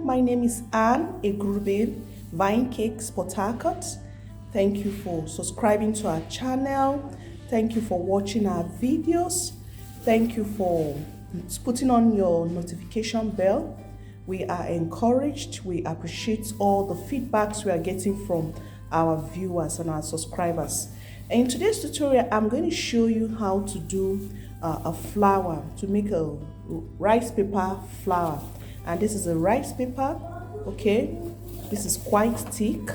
my name is Anne Egrubin, Vine Cakes Port Harcourt. Thank you for subscribing to our channel. Thank you for watching our videos. Thank you for putting on your notification bell. We are encouraged. We appreciate all the feedbacks we are getting from our viewers and our subscribers. In today's tutorial, I'm going to show you how to do a flower, to make a rice paper flower. And this is a rice paper, okay? This is quite thick,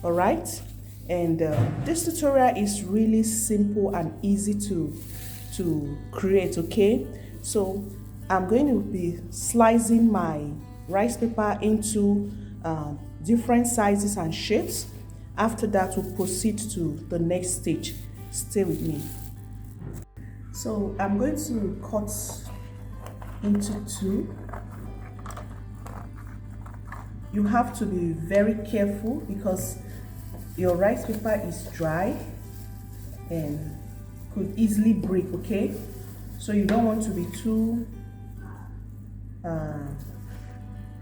all right? And this tutorial is really simple and easy to create, okay? So I'm going to be slicing my rice paper into different sizes and shapes. After that, we'll proceed to the next stage. Stay with me. So I'm going to cut into two. You have to be very careful because your rice paper is dry and could easily break, okay? So you don't want to be too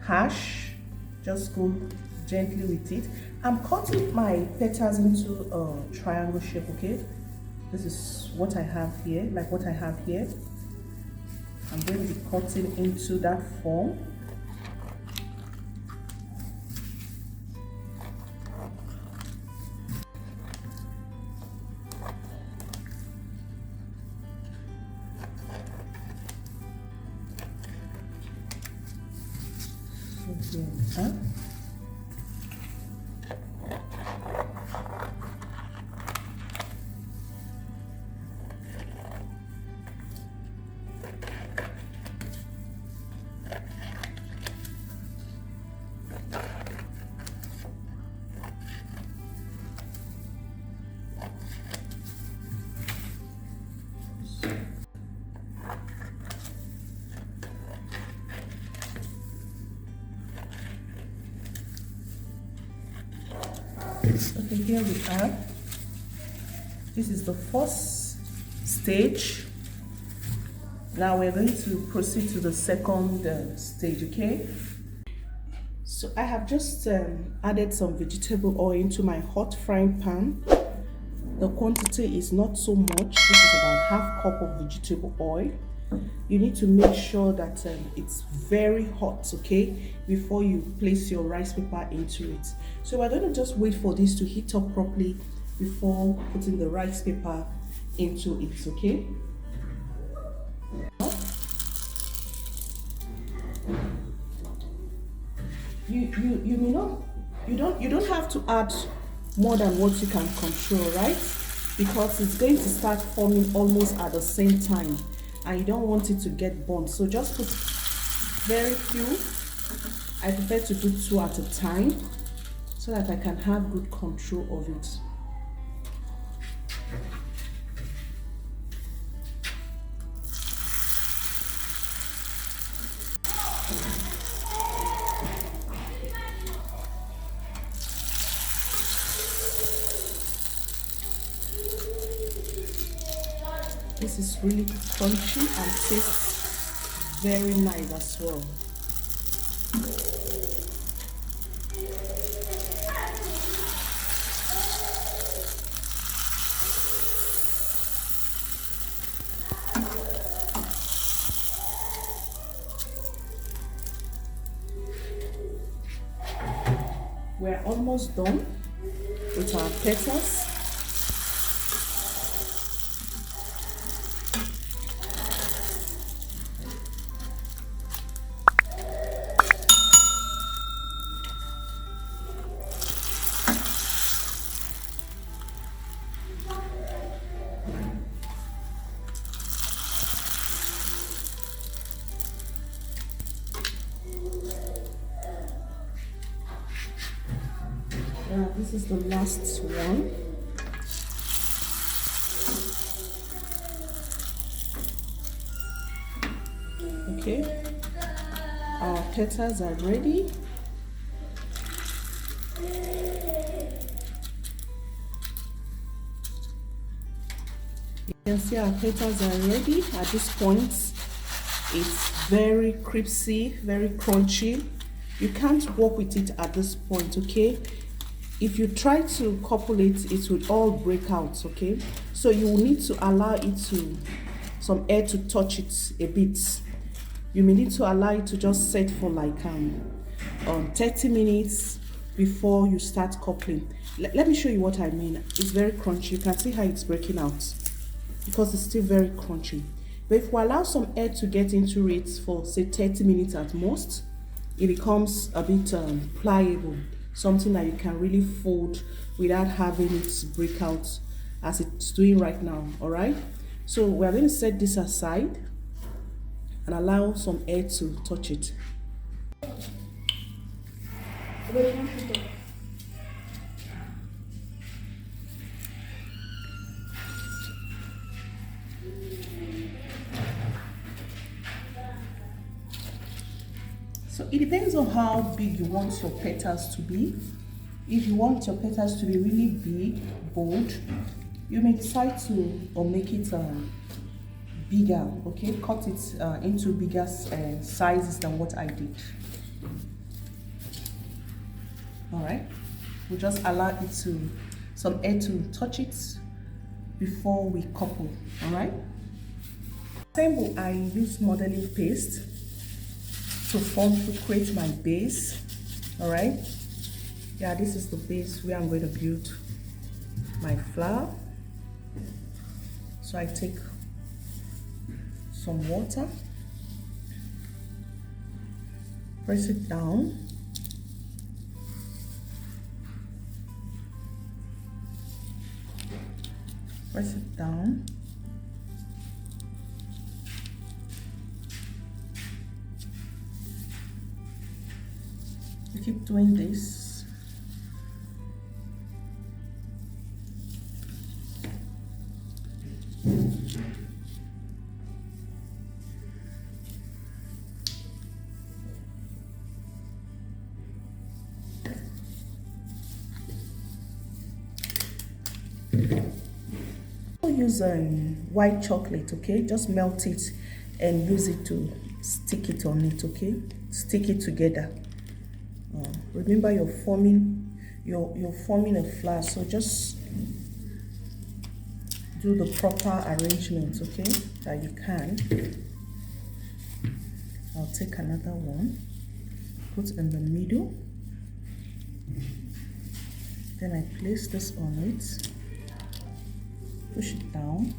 harsh. Just go gently with it. I'm cutting my petals into a triangle shape, okay? This is what I have here, like what I have here. I'm going to be cutting into that form. Okay, here we are. This is the first stage. Now we're going to proceed to the second stage, okay? So I have just added some vegetable oil into my hot frying pan. The quantity is not so much. This is about half cup of vegetable oil. You need to make sure that it's very hot, okay, before you place your rice paper into it. So we're going to just wait for this to heat up properly before putting the rice paper into it, okay? You may not, you don't have to add more than what you can control, right? Because it's going to start forming almost at the same time. And you don't want it to get burnt, so just put very few. I prefer to do 2 at a time so that I can have good control of it. This is really crunchy and tastes very nice as well. We're almost done with our petals. This is the last one. Okay, our petals are ready. You can see our petals are ready. At this point, it's very crispy, very crunchy. You can't work with it at this point, okay? If you try to couple it, it will all break out, okay? So you will need to allow it to, some air to touch it a bit. You may need to allow it to just set for like 30 minutes before you start coupling. Let me show you what I mean. It's very crunchy. You can see how it's breaking out because it's still very crunchy. But if we allow some air to get into it for say 30 minutes at most, it becomes a bit pliable, something that you can really fold without having it break out as it's doing right now. All right, so we're going to set this aside and allow some air to touch it. So it depends on how big you want your petals to be. If you want your petals to be really big, bold, you may decide to or make it bigger, okay? Cut it into bigger sizes than what I did. All right, we just allow it to, some air to touch it before we couple. All right, same I use modeling paste to create my base. All right, yeah, this is the base where I'm going to build my flower. So I take some water, press it down, press it down, you keep doing this. Use white chocolate, okay? Just melt it and use it to stick it on it, okay? Stick it together. Remember you're forming a flower, so just do the proper arrangement, okay, that you can. I'll take another one, put in the middle, then I place this on it, push it down,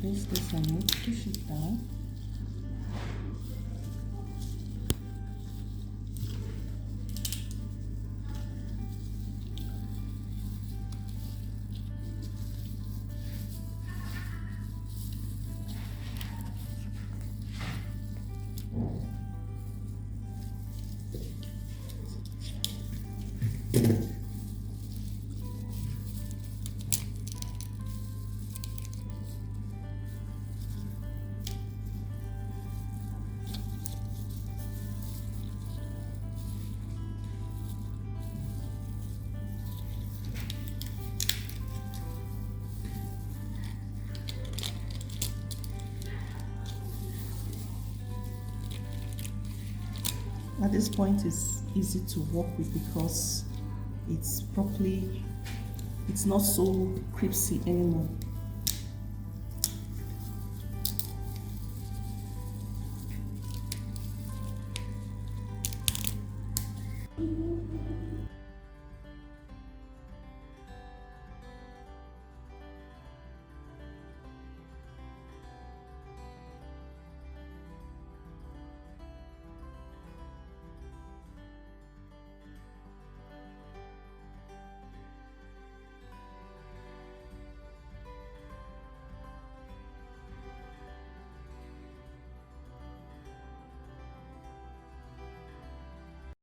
place this on it, push it down, At this point, it's easy to work with because it's not so crispy anymore.